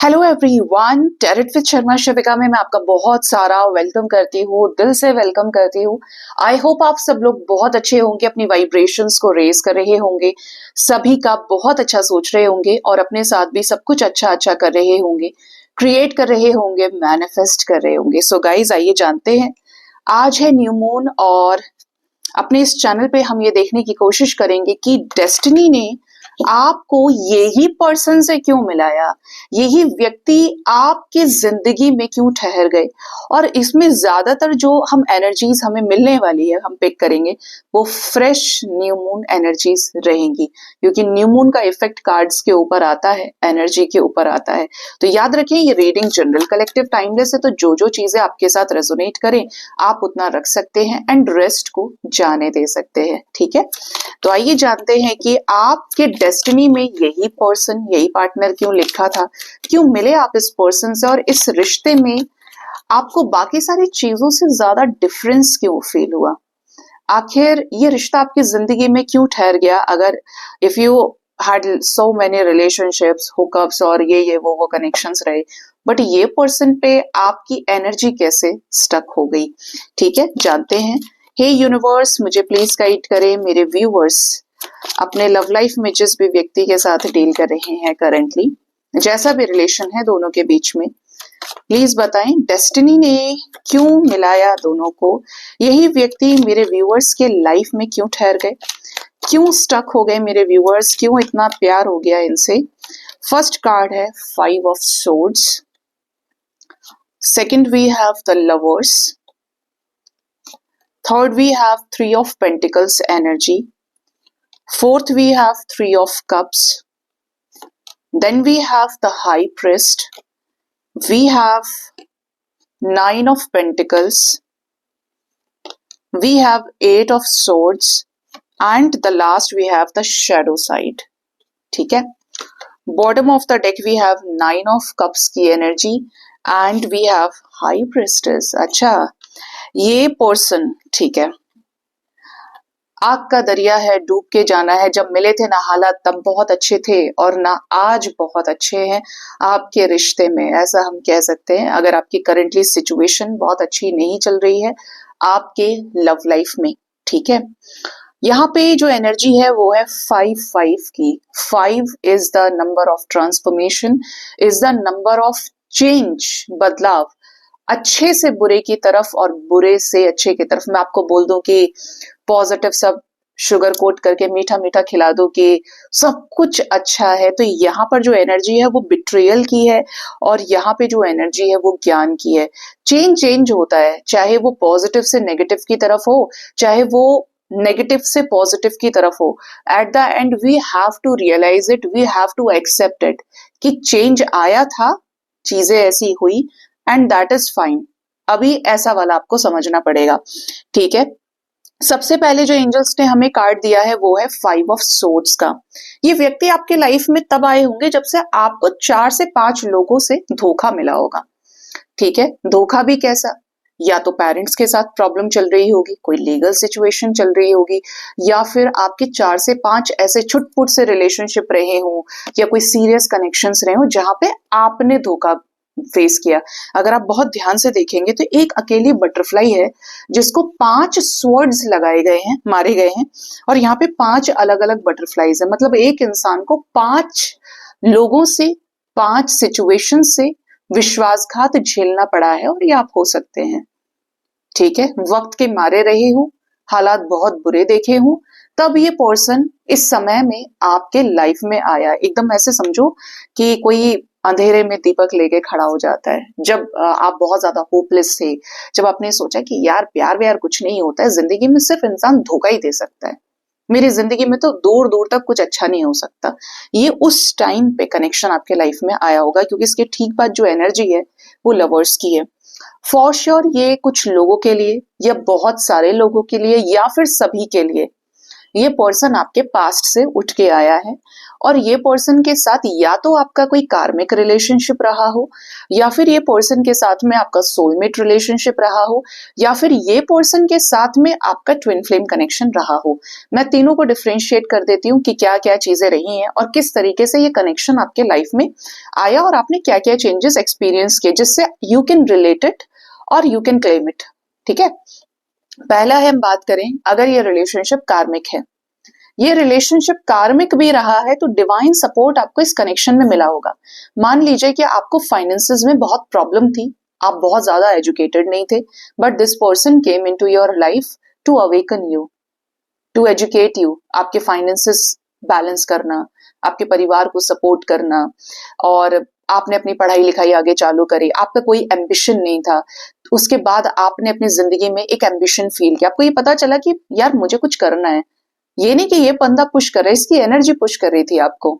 Hello everyone, tarot with Sharma Shivika में मैं आपका बहुत सारा वेलकम करती हूँ, दिल से वेलकम करती हूँ। आई होप आप सब लोग बहुत अच्छे होंगे, अपनी वाइब्रेशंस को रेज कर रहे होंगे, सभी का बहुत अच्छा सोच रहे होंगे और अपने साथ भी सब कुछ अच्छा अच्छा कर रहे होंगे, क्रिएट कर रहे होंगे, मैनिफेस्ट कर रहे होंगे। सो गाइज, आइए जानते हैं। आज है न्यू मून और अपने इस चैनल पे हम ये देखने की कोशिश करेंगे कि डेस्टिनी ने आपको यही पर्सन से क्यों मिलाया, यही व्यक्ति आपकी जिंदगी में क्यों ठहर गए। और इसमें ज्यादातर जो हम एनर्जीज हमें मिलने वाली है, हम पिक करेंगे वो फ्रेश न्यू मून एनर्जीज रहेंगी, क्योंकि न्यू मून का इफेक्ट कार्ड्स के ऊपर आता है, एनर्जी के ऊपर आता है। तो याद रखें, ये रीडिंग जनरल कलेक्टिव टाइमलेस है, तो जो जो चीजें आपके साथ रेजोनेट करें आप उतना रख सकते हैं एंड रेस्ट को जाने दे सकते हैं। ठीक है, तो आइए जानते हैं कि आपके डेस्टिनी में यही पर्सन, यही पार्टनर क्यों लिखा था, क्यों मिले आप इस पर्सन से, और इस रिश्ते में आपको बाकी सारी चीजों से ज्यादा डिफरेंस क्यों फील हुआ। आखिर ये रिश्ता आपकी जिंदगी में क्यों ठहर गया। अगर if you had so many relationships, hookups और ये वो कनेक्शंस रहे, बट ये पर्सन पे आपकी एनर्जी कैसे स्टक हो गई। ठीक है, जानते हैं। हे यूनिवर्स, मुझे प्लीज गाइड करें। मेरे व्यूअर्स अपने लव लाइफ में जिस भी व्यक्ति के साथ डील कर रहे हैं करंटली, जैसा भी रिलेशन है दोनों के बीच में, प्लीज बताएं डेस्टिनी ने क्यों मिलाया दोनों को। यही व्यक्ति मेरे व्यूअर्स के लाइफ में क्यों ठहर गए, क्यों स्टक हो गए मेरे व्यूअर्स, क्यों इतना प्यार हो गया इनसे। फर्स्ट कार्ड है 5 of swords, second we have the lovers, third we have 3 of Pentacles energy, fourth we have 3 of Cups, then we have the High Priest, we have 9 of Pentacles, we have 8 of Swords and the last we have the Shadow side. ठीक है, bottom of the deck we have 9 of Cups की energy and we have High Priestess. अच्छा, ये person, ठीक है, आग का दरिया है, डूब के जाना है। जब मिले थे ना हालात तब बहुत अच्छे थे और ना आज बहुत अच्छे हैं आपके रिश्ते में, ऐसा हम कह सकते हैं। अगर आपकी करंटली सिचुएशन बहुत अच्छी नहीं चल रही है आपके लव लाइफ में, ठीक है। यहाँ पे जो एनर्जी है वो है 5-5 की। 5 is the number of transformation, is the number of change, बदलाव, अच्छे से बुरे की तरफ और बुरे से अच्छे की तरफ। मैं आपको बोल दूं कि पॉजिटिव सब शुगर कोट करके मीठा मीठा खिला दो कि सब कुछ अच्छा है, तो यहाँ पर जो एनर्जी है वो बिट्रियल की है और यहाँ पे जो एनर्जी है वो ज्ञान की है। चेंज होता है, चाहे वो पॉजिटिव से नेगेटिव की तरफ हो, चाहे वो नेगेटिव से पॉजिटिव की तरफ हो। At the end we have to realise it, we have to accept it कि चेंज आया था, चीजें ऐसी हुई एंड दैट इज फाइन। अभी ऐसा वाला आपको समझना पड़ेगा। ठीक है, सबसे पहले जो एंजल्स ने हमें कार्ड दिया है वो है 5 ऑफ सोर्ड्स का। ये व्यक्ति आपके लाइफ में तब आए होंगे जब से आपको 4 से 5 लोगों से धोखा मिला होगा। ठीक है, धोखा भी कैसा, या तो पेरेंट्स के साथ प्रॉब्लम चल रही होगी, कोई लीगल सिचुएशन चल रही होगी, या फिर आपके 4 से 5 ऐसे छुटपुट से रिलेशनशिप रहे हों या कोई सीरियस कनेक्शंस रहे हों जहां पे आपने धोखा फेस किया। अगर आप बहुत ध्यान से देखेंगे तो एक अकेली बटरफ्लाई है जिसको 5 स्वर्ड्स लगाए गए हैं, मारे गए हैं, और यहाँ पे 5 अलग अलग बटरफ्लाईज है। मतलब एक इंसान को 5 लोगों से, 5 सिचुएशन से विश्वासघात झेलना पड़ा है और ये आप हो सकते हैं। ठीक है, वक्त के मारे रहे हो, हालात बहुत बुरे देखे हूं, तब ये पर्सन इस समय में आपके लाइफ में आया। एकदम ऐसे समझो कि कोई अंधेरे में दीपक लेके खड़ा हो जाता है। जब आप बहुत ज्यादा होपलेस थे, जब आपने सोचा कि यार प्यार व्यार कुछ नहीं होता है, जिंदगी में सिर्फ इंसान धोखा ही दे सकता है, मेरी जिंदगी में तो दूर दूर तक कुछ अच्छा नहीं हो सकता, ये उस टाइम पे कनेक्शन आपके लाइफ में आया होगा। क्योंकि इसके ठीक बाद जो एनर्जी है वो लवर्स की है। फॉर श्योर ये कुछ लोगों के लिए या बहुत सारे लोगों के लिए या फिर सभी के लिए ये पर्सन आपके पास्ट से उठ के आया है और ये पर्सन के साथ या तो आपका कोई कार्मिक रिलेशनशिप रहा हो, या फिर ये पर्सन के साथ में आपका सोलमेट रिलेशनशिप रहा हो, या फिर ये पर्सन के साथ में आपका ट्विन फ्लेम कनेक्शन रहा हो। मैं तीनों को डिफरेंशिएट कर देती हूँ कि क्या क्या चीजें रही हैं और किस तरीके से ये कनेक्शन आपके लाइफ में आया और आपने क्या क्या चेंजेस एक्सपीरियंस किए, जिससे यू कैन रिलेट इट और यू कैन क्लेम इट। ठीक है, पहला है, हम बात करें अगर ये रिलेशनशिप कार्मिक है, ये रिलेशनशिप कार्मिक भी रहा है तो डिवाइन सपोर्ट आपको इस कनेक्शन में मिला होगा। मान लीजिए कि आपको फाइनेंसेस में बहुत प्रॉब्लम थी, आप बहुत ज्यादा एजुकेटेड नहीं थे, but this person came into your life to awaken you, to educate you, आपके फाइनेंसेस बैलेंस करना, आपके परिवार को सपोर्ट करना, और आपने अपनी पढ़ाई लिखाई आगे चालू करी, आपका कोई एम्बिशन नहीं था, उसके बाद आपने अपनी जिंदगी में एक एम्बिशन फील किया, आपको ये पता चला कि यार मुझे कुछ करना है। ये नहीं कि ये बंदा पुश कर रहा है, इसकी एनर्जी पुश कर रही थी आपको।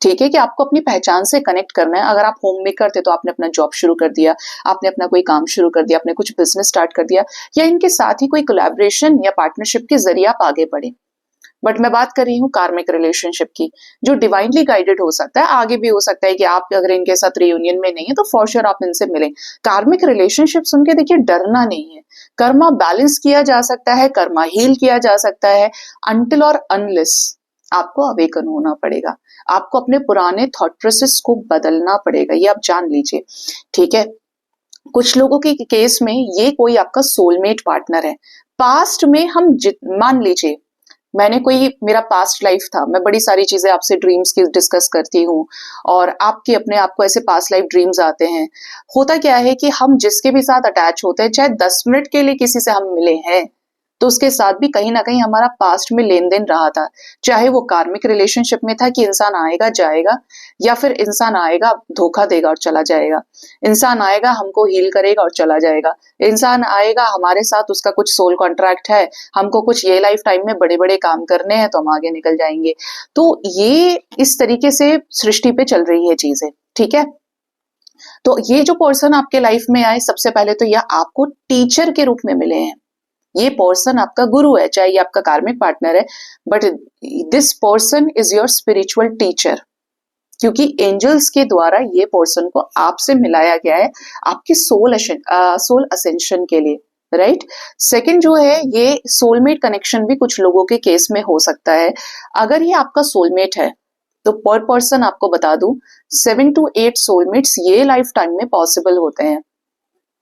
ठीक है, कि आपको अपनी पहचान से कनेक्ट करना है। अगर आप होम मेकर थे तो आपने अपना जॉब शुरू कर दिया, आपने अपना कोई काम शुरू कर दिया, आपने कुछ बिजनेस स्टार्ट कर दिया, या इनके साथ ही कोई कोलैबोरेशन या पार्टनरशिप के जरिए आप आगे बढ़े। बट मैं बात कर रही हूँ कार्मिक रिलेशनशिप की, जो डिवाइनली गाइडेड हो सकता है, आगे भी हो सकता है कि आप अगर इनके साथ रियूनियन में नहीं है तो फॉर श्योर आप इनसे मिलें। कार्मिक रिलेशनशिप सुन के देखिए डरना नहीं है, कर्मा बैलेंस किया जा सकता है, कर्मा हील किया जा सकता है, अनटिल और अनलेस आपको अवेकन होना पड़ेगा, आपको अपने पुराने थॉट प्रोसेस को बदलना पड़ेगा, ये आप जान लीजिए। ठीक है, कुछ लोगों के केस में ये कोई आपका सोलमेट पार्टनर है। पास्ट में हम मान लीजिए मैंने कोई, मेरा पास्ट लाइफ था, मैं बड़ी सारी चीजें आपसे ड्रीम्स की डिस्कस करती हूँ और आपके अपने आपको ऐसे पास्ट लाइफ ड्रीम्स आते हैं। होता क्या है कि हम जिसके भी साथ अटैच होते हैं, चाहे 10 मिनट के लिए किसी से हम मिले हैं, तो उसके साथ भी कहीं ना कहीं हमारा पास्ट में लेन देन रहा था। चाहे वो कार्मिक रिलेशनशिप में था कि इंसान आएगा जाएगा, या फिर इंसान आएगा धोखा देगा और चला जाएगा, इंसान आएगा हमको हील करेगा और चला जाएगा, इंसान आएगा हमारे साथ उसका कुछ सोल कॉन्ट्रैक्ट है, हमको कुछ ये लाइफ टाइम में बड़े बड़े काम करने हैं तो हम आगे निकल जाएंगे। तो ये इस तरीके से सृष्टि पे चल रही है चीजें। ठीक है, तो ये जो पर्सन आपके लाइफ में आए, सबसे पहले तो यह आपको टीचर के रूप में मिले हैं। ये पर्सन आपका गुरु है, चाहे ये आपका कार्मिक पार्टनर है, but this person is your spiritual teacher, क्योंकि एंजल्स के द्वारा ये पर्सन को आपसे मिलाया गया है आपके सोल असेंशन के लिए। राइट, सेकंड जो है, ये सोलमेट कनेक्शन भी कुछ लोगों के केस में हो सकता है। अगर ये आपका सोलमेट है तो पर पर्सन आपको बता दूं 7 to 8 सोलमेट्स ये लाइफ टाइम में पॉसिबल होते हैं।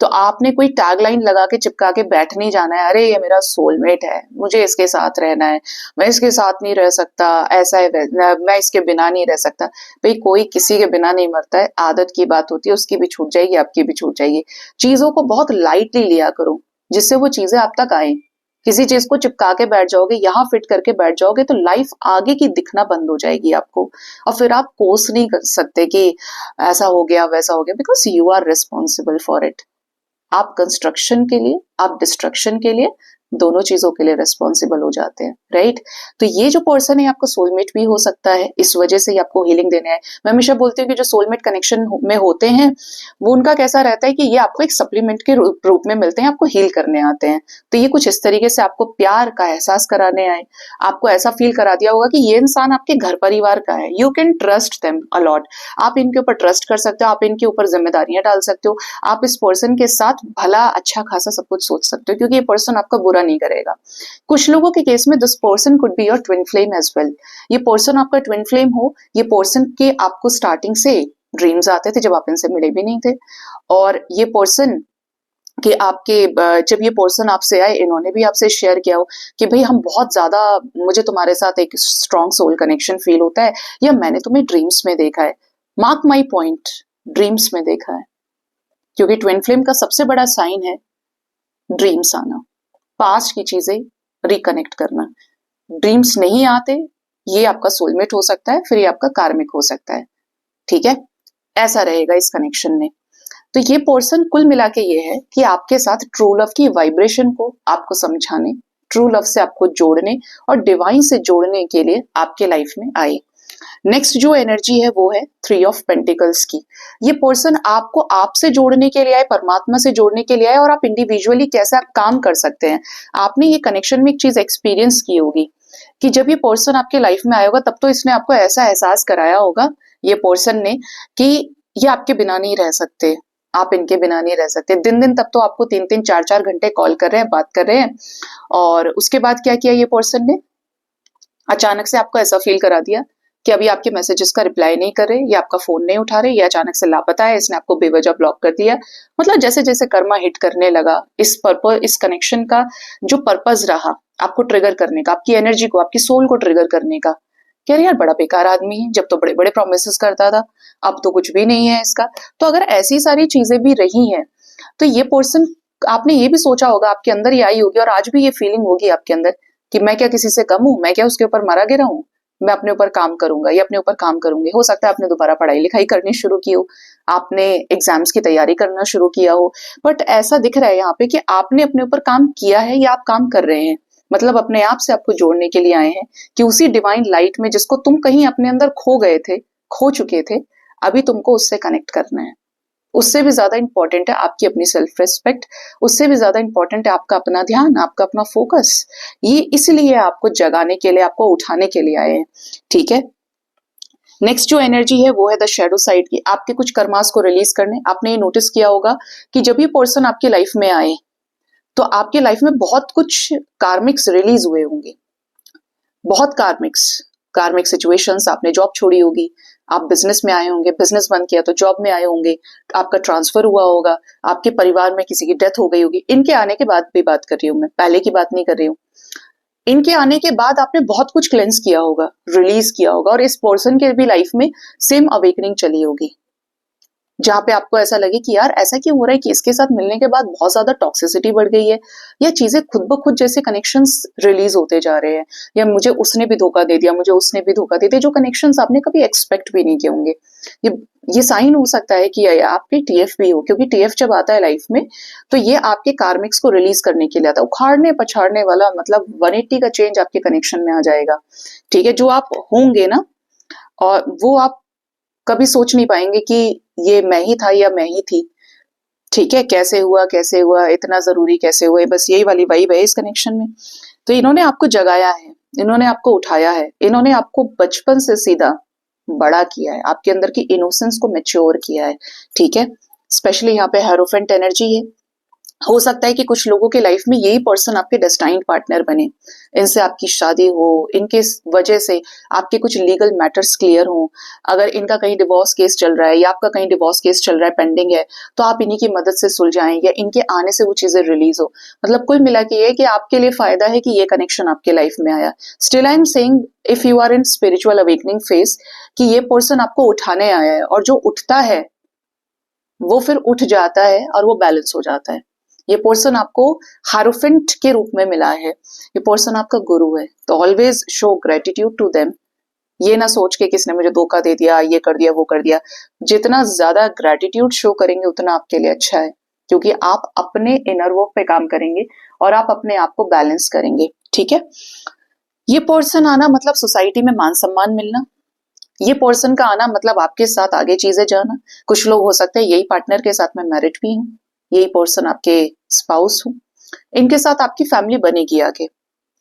तो आपने कोई टैगलाइन लगा के चिपका के बैठ नहीं जाना है, अरे ये मेरा सोलमेट है, मुझे इसके साथ रहना है, मैं इसके साथ नहीं रह सकता, ऐसा है मैं इसके बिना नहीं रह सकता। भाई कोई किसी के बिना नहीं मरता है, आदत की बात होती है, उसकी भी छूट जाएगी, आपकी भी छूट जाएगी। चीजों को बहुत लाइटली लिया करो, जिससे वो चीजें आप तक आए। किसी चीज को चिपका के बैठ जाओगे, यहाँ फिट करके बैठ जाओगे, तो लाइफ आगे की दिखना बंद हो जाएगी आपको, और फिर आप कोस नहीं कर सकते कि ऐसा हो गया वैसा हो गया, because you are responsible for it. आप कंस्ट्रक्शन के लिए, आप डिस्ट्रक्शन के लिए, दोनों चीजों के लिए रिस्पॉन्सिबल हो जाते हैं। राइट, तो ये जो पर्सन है आपका सोलमेट भी हो सकता है, इस वजह से आपको हीलिंग देना है। मैं हमेशा बोलती हूँ कि जो सोलमेट कनेक्शन में होते हैं वो उनका कैसा रहता है कि ये आपको एक सप्लीमेंट के रूप में मिलते हैं, आपको हील करने आते हैं। तो ये कुछ इस तरीके से आपको प्यार का एहसास कराने आए, आपको ऐसा फील करा दिया होगा कि ये इंसान आपके घर परिवार का है, you can trust them allot, आप इनके ऊपर ट्रस्ट कर सकते हो, आप इनके ऊपर जिम्मेदारियां डाल सकते हो, आप इस पर्सन के साथ भला अच्छा खासा सब कुछ सोच सकते हो, क्योंकि ये पर्सन आपका बुरा नहीं करेगा। कुछ लोगों के केस में this person could be your twin flame as well. ये पर्सन आपका ट्विन फ्लेम हो, ये पर्सन के आपको स्टार्टिंग से ड्रीम्स आते थे जब आप इनसे मिले भी नहीं थे, और ये पर्सन कि आपके जब ये पर्सन आपसे आए, इन्होंने भी आपसे शेयर किया हो कि भाई हम बहुत ज्यादा, मुझे तुम्हारे साथ एक स्ट्रॉन्ग सोल कनेक्शन फील होता है, या मैंने तुम्हें ड्रीम्स में देखा है। मार्क माई पॉइंट, ड्रीम्स में देखा है, क्योंकि ट्विन फ्लेम का सबसे बड़ा साइन है ड्रीम्स आना, पास्ट की चीजें रिकनेक्ट करना। ड्रीम्स नहीं आते, ये आपका सोलमेट हो सकता है, फिर ये आपका कार्मिक हो सकता है। ठीक है, ऐसा रहेगा इस कनेक्शन में। तो ये पोर्शन कुल मिला के ये है कि आपके साथ ट्रू लव की वाइब्रेशन को आपको समझाने, ट्रू लव से आपको जोड़ने और डिवाइन से जोड़ने के लिए आपके लाइफ में आए। नेक्स्ट जो एनर्जी है वो है 3 ऑफ पेंटिकल्स की। ये पर्सन आपको आपसे जोड़ने के लिए आए, परमात्मा से जोड़ने के लिए आए, और आप इंडिविजुअली कैसा काम कर सकते हैं। आपने ये कनेक्शन में एक चीज एक्सपीरियंस की होगी, कि जब ये पर्सन आपके लाइफ में आया होगा तब तो इसने आपको ऐसा एहसास कराया होगा, ये पर्सन ने, कि ये आपके बिना नहीं रह सकते, आप इनके बिना नहीं रह सकते। दिन दिन तब तो आपको 3-3 4-4 घंटे कॉल कर रहे हैं, बात कर रहे हैं, और उसके बाद क्या किया ये पर्सन ने, अचानक से आपको ऐसा फील करा दिया कि अभी आपके मैसेजेस का रिप्लाई नहीं कर रहे, या आपका फोन नहीं उठा रहे, या अचानक से लापता है, इसने आपको बेवजह ब्लॉक कर दिया। मतलब जैसे जैसे कर्मा हिट करने लगा, इस कनेक्शन का जो पर्पस रहा आपको ट्रिगर करने का, आपकी एनर्जी को, आपकी सोल को ट्रिगर करने का, कह रहे यार बड़ा बेकार आदमी है, जब तो बड़े बड़े प्रोमिस करता था, अब तो कुछ भी नहीं है इसका। तो अगर ऐसी सारी चीजें भी रही हैं तो ये पर्सन, आपने ये भी सोचा होगा, आपके अंदर ही आई होगी, और आज भी ये फीलिंग होगी आपके अंदर कि मैं क्या किसी से कम हूं, मैं क्या उसके ऊपर मरा गिरा हूं, मैं अपने ऊपर काम करूंगा या अपने ऊपर काम करूंगी। हो सकता है आपने दोबारा पढ़ाई लिखाई करनी शुरू की हो, आपने एग्जाम्स की तैयारी करना शुरू किया हो, बट ऐसा दिख रहा है यहाँ पे कि आपने अपने ऊपर काम किया है या आप काम कर रहे हैं। मतलब अपने आप से आपको जोड़ने के लिए आए हैं कि उसी डिवाइन लाइट में जिसको तुम कहीं अपने अंदर खो गए थे, खो चुके थे, अभी तुमको उससे कनेक्ट करना है। उससे भी ज्यादा इंपॉर्टेंट है आपकी अपनी सेल्फ रिस्पेक्ट, उससे भी ज्यादा इंपॉर्टेंट है आपका अपना ध्यान, आपका अपना फोकस। ये इसलिए आपको जगाने के लिए, आपको उठाने के लिए आए हैं, ठीक है। नेक्स्ट जो एनर्जी है वो है द शैडो साइड की, आपके कुछ कर्मास को रिलीज करने। आपने ये नोटिस किया होगा कि जब ये पर्सन आपकी लाइफ में आए तो आपके लाइफ में बहुत कुछ कार्मिक्स रिलीज हुए होंगे, बहुत कार्मिक सिचुएशंस। आपने जॉब छोड़ी होगी, आप बिजनेस में आए होंगे, बिजनेस बंद किया तो जॉब में आए होंगे, आपका ट्रांसफर हुआ होगा, आपके परिवार में किसी की डेथ हो गई होगी। इनके आने के बाद भी बात कर रही हूँ मैं, पहले की बात नहीं कर रही हूँ। इनके आने के बाद आपने बहुत कुछ क्लेंस किया होगा, रिलीज किया होगा, और इस पर्सन के भी लाइफ में सेम अवेकनिंग चली होगी, जहां पे आपको ऐसा लगे कि यार ऐसा क्यों हो रहा है कि इसके साथ मिलने के बाद बहुत ज्यादा टॉक्सिसिटी बढ़ गई है, या चीजें खुद ब खुद जैसे कनेक्शंस रिलीज होते जा रहे हैं, या मुझे उसने भी धोखा दे दिया, मुझे उसने भी धोखा दे दिया, जो कनेक्शंस आपने कभी एक्सपेक्ट भी नहीं किए होंगे। ये ये साइन हो सकता है कि आपके टीएफ भी हो, क्योंकि टीएफ जब आता है लाइफ में तो ये आपके कार्मिक्स को रिलीज करने के लिए आता है, उखाड़ने पछाड़ने वाला, मतलब 180 का चेंज आपके कनेक्शन में आ जाएगा, ठीक है। जो आप होंगे ना, और वो आप कभी सोच नहीं पाएंगे कि ये मैं ही था या मैं ही थी, ठीक है। कैसे हुआ, इतना जरूरी कैसे हुआ, बस यही वाली वाइब है इस कनेक्शन में। तो इन्होंने आपको जगाया है, इन्होंने आपको उठाया है, इन्होंने आपको बचपन से सीधा बड़ा किया है, आपके अंदर की इनोसेंस को मैच्योर किया है, ठीक है। स्पेशली यहाँ पे हेरोफेंट एनर्जी है। हो सकता है कि कुछ लोगों के लाइफ में यही पर्सन आपके डेस्टाइन्ड पार्टनर बने, इनसे आपकी शादी हो, इनके वजह से आपके कुछ लीगल मैटर्स क्लियर हो। अगर इनका कहीं डिवोर्स केस चल रहा है या आपका कहीं डिवोर्स केस चल रहा है, पेंडिंग है, तो आप इन्हीं की मदद से सुलझाएं, या इनके आने से वो चीजें रिलीज हो। मतलब कुल मिला के ये कि आपके लिए फायदा है कि ये कनेक्शन आपके लाइफ में आया। Still I am saying, if you are in spiritual awakening phase, कि ये पर्सन आपको उठाने आया है, और जो उठता है वो फिर उठ जाता है और वो बैलेंस हो जाता है। ये पर्सन आपको हारोफेंट के रूप में मिला है, ये पर्सन आपका गुरु है, तो always show gratitude to them. ये ना सोच के किसने मुझे धोखा दे दिया, ये कर दिया, वो कर दिया। जितना ज्यादा ग्रेटिट्यूड शो करेंगे उतना आपके लिए अच्छा है, क्योंकि आप अपने इनर वर्क पे काम करेंगे और आप अपने आप को बैलेंस करेंगे, ठीक है। ये पर्सन आना मतलब सोसाइटी में मान सम्मान मिलना, ये पर्सन का आना मतलब आपके साथ आगे चीजें जाना। कुछ लोग हो सकते हैं यही पार्टनर के साथ में मैरिड भी हूँ, यही पर्सन आपके स्पाउस हो, इनके साथ आपकी फैमिली बनेगी आगे।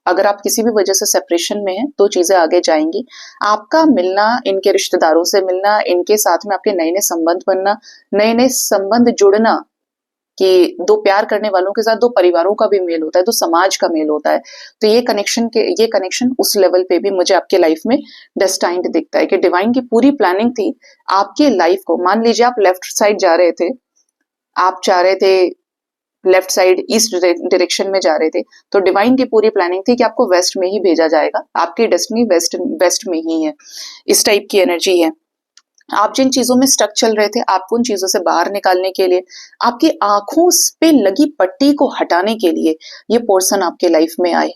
अगर आप किसी भी वजह से सेपरेशन में हैं तो चीजें आगे जाएंगी। आपका मिलना, इनके रिश्तेदारों से मिलना, इनके साथ में आपके नए नए संबंध बनना, नए नए संबंध जुड़ना, कि दो प्यार करने वालों के साथ दो परिवारों का भी मेल होता है, दो समाज का मेल होता है। तो ये कनेक्शन उस लेवल पे भी मुझे आपके लाइफ में डेस्टाइन्ड दिखता है, कि डिवाइन की पूरी प्लानिंग थी आपके लाइफ को। मान लीजिए आप लेफ्ट साइड जा रहे थे, आप चाह रहे थे लेफ्ट साइड ईस्ट डायरेक्शन में जा रहे थे, तो डिवाइन की पूरी प्लानिंग थी कि आपको वेस्ट में ही भेजा जाएगा, आपकी डेस्टिनी वेस्ट में ही है। इस टाइप की एनर्जी है। आप जिन चीजों में स्टक चल रहे थे, आपको उन चीजों से बाहर निकालने के लिए, आपकी आंखों पे लगी पट्टी को हटाने के लिए ये पर्सन आपके लाइफ में आए।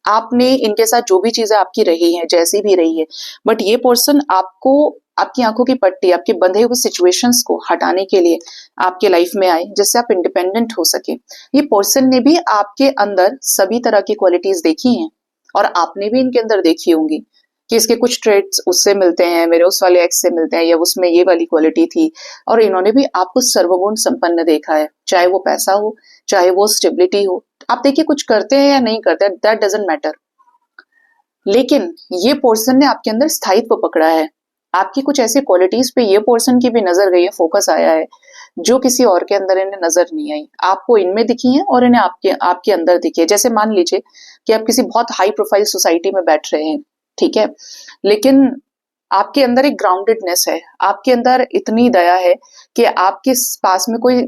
आपने इनके साथ जो भी चीजें आपकी रही हैं, जैसी भी रही है, बट ये पर्सन आपको, आपकी आंखों की पट्टी, आपके बंधे हुए सिचुएशंस को हटाने के लिए आपके लाइफ में आए, जिससे आप इंडिपेंडेंट हो सके। ये पर्सन ने भी आपके अंदर सभी तरह की क्वालिटीज देखी हैं, और आपने भी इनके अंदर देखी होंगी कि इसके कुछ ट्रेड्स उससे मिलते हैं, मेरे उस वाले एक्स से मिलते हैं, या उसमें ये वाली क्वालिटी थी। और इन्होंने भी आपको सर्वगुण संपन्न देखा है, चाहे वो पैसा हो, चाहे वो स्टेबिलिटी हो। आप देखिए कुछ करते हैं या नहीं करते, दैट डजंट मैटर। लेकिन ये पोर्शन ने आपके अंदर स्थायित्व पकड़ा है, आपकी कुछ ऐसी क्वालिटीज पे ये पोर्शन की भी नजर गई है, फोकस आया है, जो किसी और के अंदर इन्हें नजर नहीं आई, आपको इनमें दिखी है और इन्हें आपके आपके अंदर दिखी है। जैसे मान लीजिए कि आप किसी बहुत हाई प्रोफाइल सोसाइटी में बैठ रहे हैं, ठीक है, लेकिन आपके अंदर एक ग्राउंडेडनेस है, आपके अंदर इतनी दया है कि आपके पास में कोई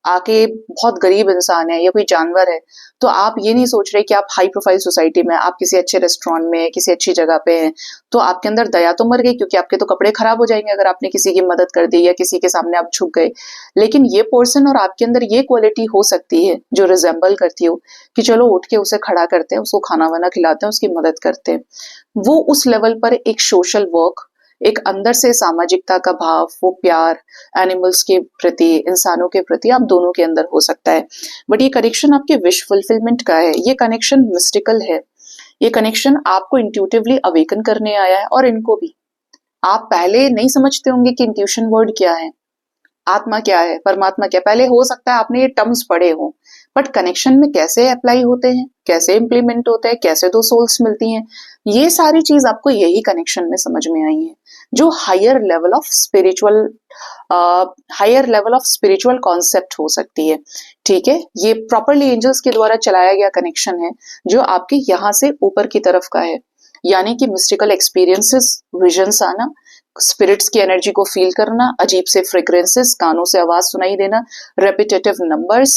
आके बहुत गरीब इंसान है या कोई जानवर है, तो आप ये नहीं सोच रहे कि आप हाई प्रोफाइल सोसाइटी में, आप किसी अच्छे रेस्टोरेंट में, किसी अच्छी जगह पे हैं, तो आपके अंदर दया तो मर गई, क्योंकि आपके तो कपड़े खराब हो जाएंगे अगर आपने किसी की मदद कर दी या किसी के सामने आप झुक गए। लेकिन ये पर्सन और आपके अंदर ये क्वालिटी हो सकती है जो रिजेंबल करती हो कि चलो उठ के उसे खड़ा करते हैं, उसको खाना वाना खिलाते हैं, उसकी मदद करते हैं। वो उस लेवल पर एक सोशल वर्क, एक अंदर से सामाजिकता का भाव, वो प्यार एनिमल्स के प्रति, इंसानों के प्रति आप दोनों के अंदर हो सकता है। बट ये कनेक्शन आपके विश फुलफिलमेंट का है, ये कनेक्शन मिस्टिकल है, ये कनेक्शन आपको इंट्यूटिवली अवेकन करने आया है, और इनको भी। आप पहले नहीं समझते होंगे कि इंट्यूशन वर्ड क्या है, आत्मा क्या है, परमात्मा क्या, पहले हो सकता है आपने ये टर्म्स पढ़े हो, बट कनेक्शन में कैसे अप्लाई होते हैं, कैसे इंप्लीमेंट होते हैं, कैसे दो सोल्स मिलती हैं, ये सारी चीज आपको यही कनेक्शन में समझ में आई है, जो higher level of spiritual concept हो सकती है। ठीक है, ये प्रॉपरली एंजल्स के द्वारा चलाया गया कनेक्शन है, जो आपके यहाँ से ऊपर की तरफ का है, यानी कि मिस्टिकल एक्सपीरियंसेस, विजन्स आना, स्पिरिट्स की एनर्जी को फील करना, अजीब से फ्रेग्रेंसेस, कानों से आवाज सुनाई देना, रेपिटेटिव नंबर्स,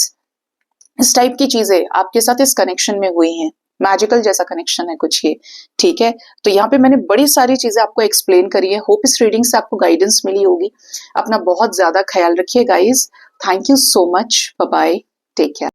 इस टाइप की चीजें आपके साथ इस कनेक्शन में हुई हैं। मैजिकल जैसा कनेक्शन है कुछ ये, ठीक है। तो यहाँ पे मैंने बड़ी सारी चीजें आपको एक्सप्लेन करी है, होप इस रीडिंग से आपको गाइडेंस मिली होगी। अपना बहुत ज्यादा ख्याल रखिए guys, thank you so much, bye bye, take care.